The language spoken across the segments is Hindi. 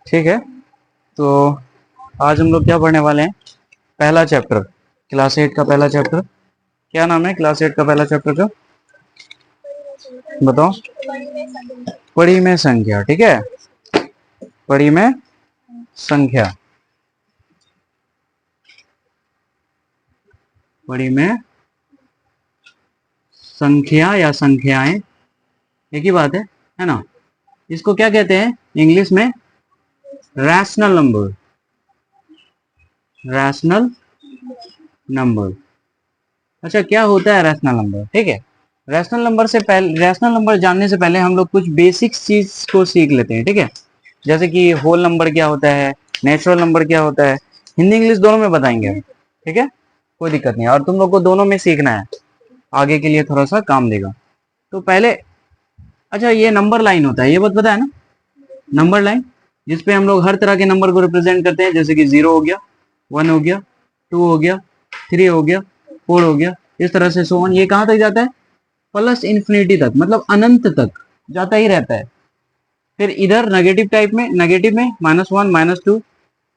ठीक है, तो आज हम लोग क्या पढ़ने वाले हैं? पहला चैप्टर, क्लास 8 का पहला चैप्टर। क्या नाम है क्लास 8 का पहला चैप्टर का? बताओ। पढ़ी में संख्या। ठीक है, पढ़ी में संख्या। पढ़ी में संख्या या संख्याएं एक ही बात है ना। इसको क्या कहते हैं इंग्लिश में? Rational number. Rational number. अच्छा, क्या होता है रैशनल नंबर? ठीक है, रैशनल नंबर से पहले, रैशनल नंबर जानने से पहले हम लोग कुछ बेसिक्स चीज को सीख लेते हैं। ठीक है, जैसे कि होल नंबर क्या होता है, नेचुरल नंबर क्या होता है, हिंदी इंग्लिश दोनों में बताएंगे। ठीक है, कोई दिक्कत नहीं, और तुम लोग को दोनों में सीखना है, आगे के लिए थोड़ा सा काम देगा। तो पहले, अच्छा ये नंबर लाइन होता है, ये बात पता है ना? नंबर लाइन जिसपे हम लोग हर तरह के नंबर को रिप्रेजेंट करते हैं, जैसे कि 0 हो गया, 1 हो गया, 2 हो गया, 3 हो गया, 4 हो गया, इस तरह से सो ऑन। ये कहां तक जाता है? प्लस इन्फिनिटी तक, मतलब अनंत तक जाता ही रहता है। फिर इधर नेगेटिव टाइप में, नेगेटिव में -1, -2,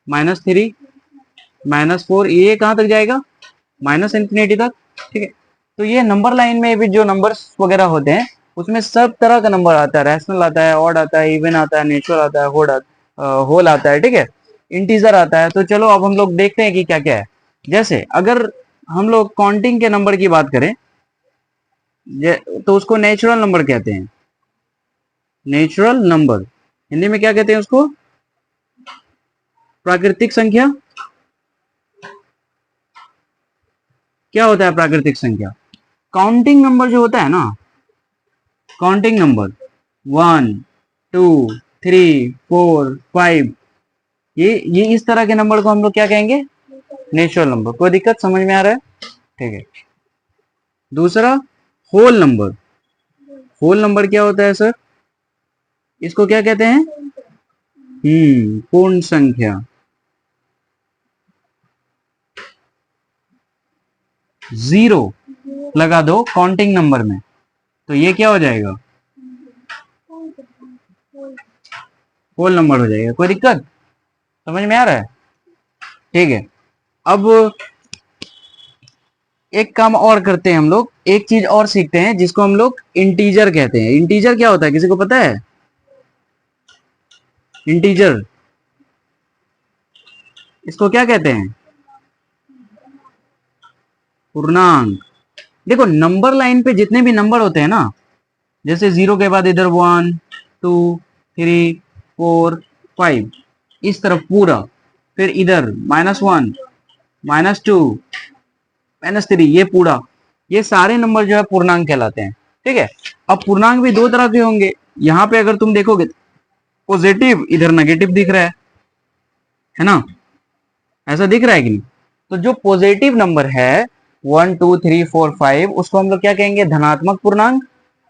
-3, -4, ये कहां तक जाएगा? माइनस इन्फिनिटी तक। ठीक है, तो ये नंबर लाइन में भी जो नंबर्स वगैरह होते हैं, उसमें सब तरह का नंबर आता है। रैशनल आता है, ऑड आता है, इवन आता है, नेचुरल आता है, होल आता है। ठीक है, इंटीजर आता है। तो चलो अब हम लोग देखते हैं कि क्या क्या है। जैसे अगर हम लोग काउंटिंग के नंबर की बात करें, तो उसको नेचुरल नंबर कहते हैं। नेचुरल नंबर हिंदी में क्या कहते हैं उसको? प्राकृतिक संख्या। क्या होता है प्राकृतिक संख्या? काउंटिंग नंबर जो होता है ना, काउंटिंग नंबर 1, 2, 3, 4, 5, ये इस तरह के नंबर को हम लोग क्या कहेंगे? Natural number. कोई दिक्कत समझ में आ रहा है? ठीक है। दूसरा, होल नंबर। होल नंबर क्या होता है सर? इसको क्या कहते हैं? पूर्ण संख्या। 0 लगा दो काउंटिंग नंबर में, तो ये क्या हो जाएगा? होल नंबर हो जाएगा। कोई दिक्कत समझ में आ रहा है? ठीक है, अब एक काम और करते हैं हम लोग, एक चीज और सीखते हैं जिसको हम लोग इंटीजर कहते हैं। इंटीजर क्या होता है, किसी को पता है? इंटीजर, इसको क्या कहते हैं? पूर्णांक। देखो नंबर लाइन पे जितने भी नंबर होते हैं ना, जैसे 0 के बाद इधर 1, 2, 3, 4, 5, इस तरफ पूरा, फिर इधर -1, -2, -3, ये पूरा, ये सारे नंबर जो है पूर्णांक कहलाते हैं। ठीक है, अब पूर्णांक भी दो तरह के होंगे। यहाँ पे अगर तुम देखोगे, पॉजिटिव, इधर नेगेटिव दिख रहा है ना? ऐसा दिख रहा है कि नहीं? तो जो पॉजिटिव नंबर है 1, 2, 3, 4, 5, उसको हम लोग क्या कहेंगे? धनात्मक पूर्णांक।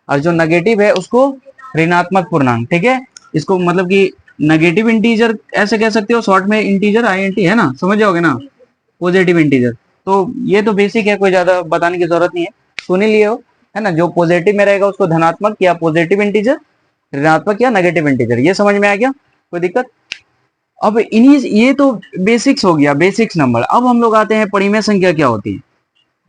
और जो नेगेटिव है उसको ऋणात्मक पूर्णांक। ठीक है, इसको मतलब कि नेगेटिव इंटीजर ऐसे कह सकते हो, शॉर्ट में इंटीजर INT है ना, समझ जाओगे ना? Positive integer. तो ये तो बेसिक है, कोई ज्यादा बताने की जरूरत नहीं है, सुन ही लिए हो, है ना? जो पॉजिटिव में रहेगा उसको धनात्मक या पॉजिटिव इंटीजर, ऋणात्मक या नेगेटिव इंटीजर। ये समझ में आ गया? कोई दिक्कत? अब इन्हीं, ये तो बेसिक्स हो गया, बेसिक्स नंबर। अब हम लोग आते हैं परिमेय संख्या क्या होती है।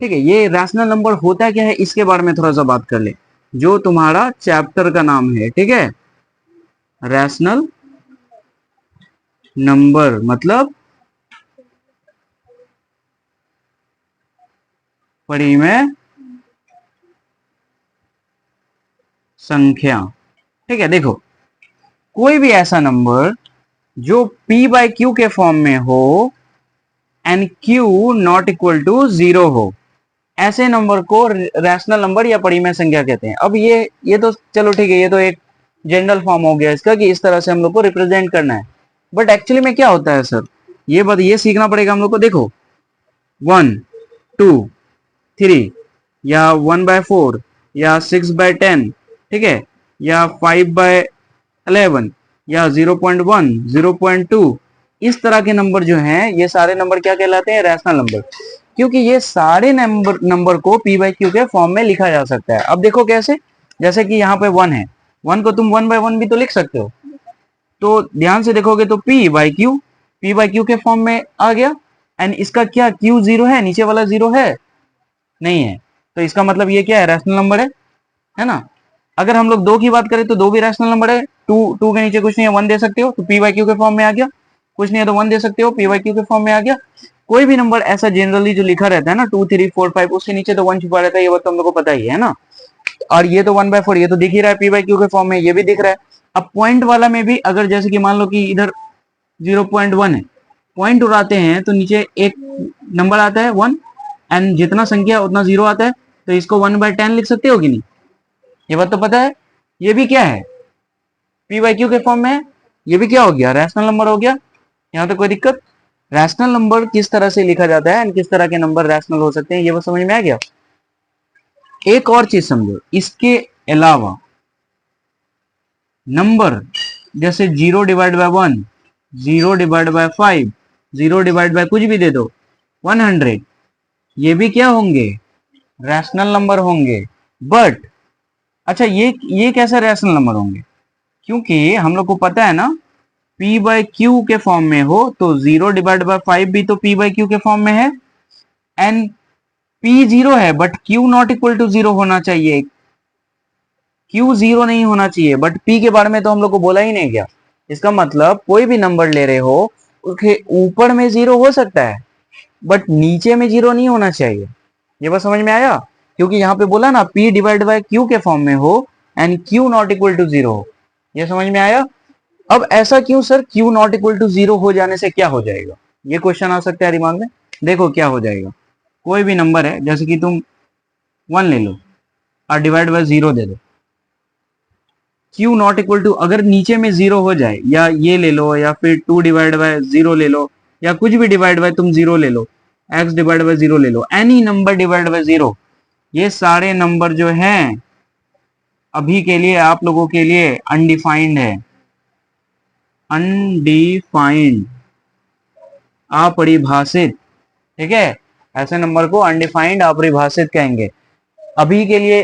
ठीक है, ये रैशनल नंबर होता क्या है, इसके बारे में थोड़ा सा बात कर ले, जो तुम्हारा चैप्टर का नाम है। ठीक है, रैशनल नंबर मतलब परिमेय संख्या। ठीक है, देखो कोई भी ऐसा नंबर जो p/q के फॉर्म में हो and q not equal to 0 हो, ऐसे नंबर को रैशनल नंबर या परिमेय संख्या कहते हैं। अब ये तो चलो ठीक है, ये तो एक जनरल फॉर्म हो गया इसका कि इस तरह से हम लोग को रिप्रेजेंट करना है। बट एक्चुअली में क्या होता है सर, ये बात ये सीखना पड़ेगा हम लोग को। देखो 1, 2, 3 या 1/4 या 6/10, ठीक है, या 5/11 या 0.1, 0.2, इस तरह के नंबर जो हैं, ये सारे नंबर क्या कहलाते हैं? Rational number. क्योंकि ये सारे नंबर को p/q के फॉर्म में लिखा जा सकता है। अब देखो कैसे, जैसे कि यहाँ पे 1 है, 1 को तुम 1/1 भी तो लिख सकते हो, तो ध्यान से देखोगे तो पी बाई क्यू के फॉर्म में आ गया। एंड इसका क्या क्यू जीरो है, नीचे वाला जीरो है नहीं है, तो इसका मतलब ये क्या है, रैशनल नंबर है ना। अगर हम लोग दो की बात करें तो दो भी रैशनल नंबर है। टू के नीचे कुछ नहीं है, वन दे सकते हो तो पी बाई क्यू के फॉर्म में आ गया। कुछ नहीं है तो वन दे सकते हो, पी बाई क्यू के फॉर्म में आ गया। कोई भी नंबर ऐसा जनरली जो लिखा रहता है ना 2 3 4 5, उसके नीचे तो वन छुपा रहता है, ये बात तो हम लोग को पता ही है ना। और ये तो 1/4 ये तो दिख ही रहा है, पी बाई क्यू के फॉर्म में ये भी दिख रहा है। अब पॉइंट वाला में भी अगर जैसे कि मान लो कि इधर 0.1 है, पॉइंट उड़ाते हैं तो नीचे एक नंबर आता है 1, एंड जितना संख्या उतना जीरो आता है, तो इसको 1/10 लिख सकते हो कि नहीं, ये बात तो पता है। ये भी क्या है, पी बाई क्यू के फॉर्म में है, ये भी क्या हो गया, रैशनल नंबर हो गया। यहाँ तो कोई दिक्कत। रैशनल नंबर किस तरह से लिखा जाता है एंड किस तरह के नंबर रैशनल हो सकते हैं, ये वो समझ में आ गया। एक और चीज समझो, इसके अलावा नंबर जैसे 0/1, 0/5, 0/ कुछ भी दे दो, 100, ये भी क्या होंगे, रैशनल नंबर होंगे। बट अच्छा, ये कैसे रैशनल नंबर होंगे, क्योंकि हम लोग को पता है ना पी बाई क्यू के फॉर्म में हो तो 0/5 भी तो पी बाई क्यू के फॉर्म में है। एंड पी जीरो है but Q not equal to zero होना चाहिए, क्यू जीरो नहीं होना चाहिए, बट पी के बारे में तो हम लोग को बोला ही नहीं गया। इसका मतलब कोई भी नंबर ले रहे हो उसके ऊपर में जीरो हो सकता है बट नीचे में जीरो नहीं होना चाहिए। ये बस समझ में आया, क्योंकि यहाँ पे बोला ना पी डिवाइड बाय क्यू के फॉर्म में हो and Q not equal to zero हो। ये समझ में आया। अब ऐसा क्यों sir, Q not equal to zero हो जाने से क्या हो जाएगा, ये क्वेश्चन आ सकता है दिमाग में। देखो क्या हो जाएगा, कोई भी नंबर है जैसे कि तुम 1 ले लो और डिवाइड बाय जीरो दे दो, क्यू नॉट इक्वल टू अगर नीचे में जीरो हो जाए, या ये ले लो या फिर 2/0 ले लो, या कुछ भी डिवाइड बाय तुम जीरो ले लो, x/0 ले लो, any number divide by zero, ये सारे नंबर जो हैं अभी के लिए आप लोगों के लिए अनडिफाइंड है, अनडिफाइंड, अपरिभाषित। ठीक है, ऐसे नंबर को अनडिफाइंड अपरिभाषित कहेंगे। अभी के लिए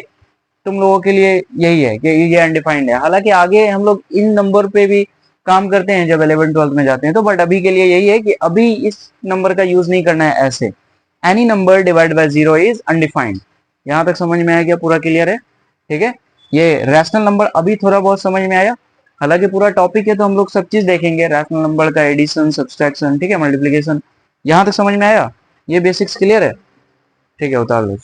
तुम लोगों के लिए यही है कि ये अनडिफाइंड है, हालांकि आगे हम लोग इन नंबर पे भी काम करते हैं जब 11 12 में जाते हैं तो, बट अभी के लिए यही है कि अभी इस नंबर का यूज नहीं करना है ऐसे। Any number divide by zero is undefined. यहां तक समझ में आ गया, पूरा क्लियर है। ठीक है, ये रैशनल नंबर अभी थोड़ा बहुत समझ में आया, हालांकि पूरा टॉपिक है तो हम लोग सब चीज देखेंगे, रैशनल नंबर का एडिशन, सब्सट्रैक्शन, ठीक है, मल्टीप्लिकेशन। यहां तक समझ में आया, ये बेसिक्स क्लियर है। ठीक है, उतार दो।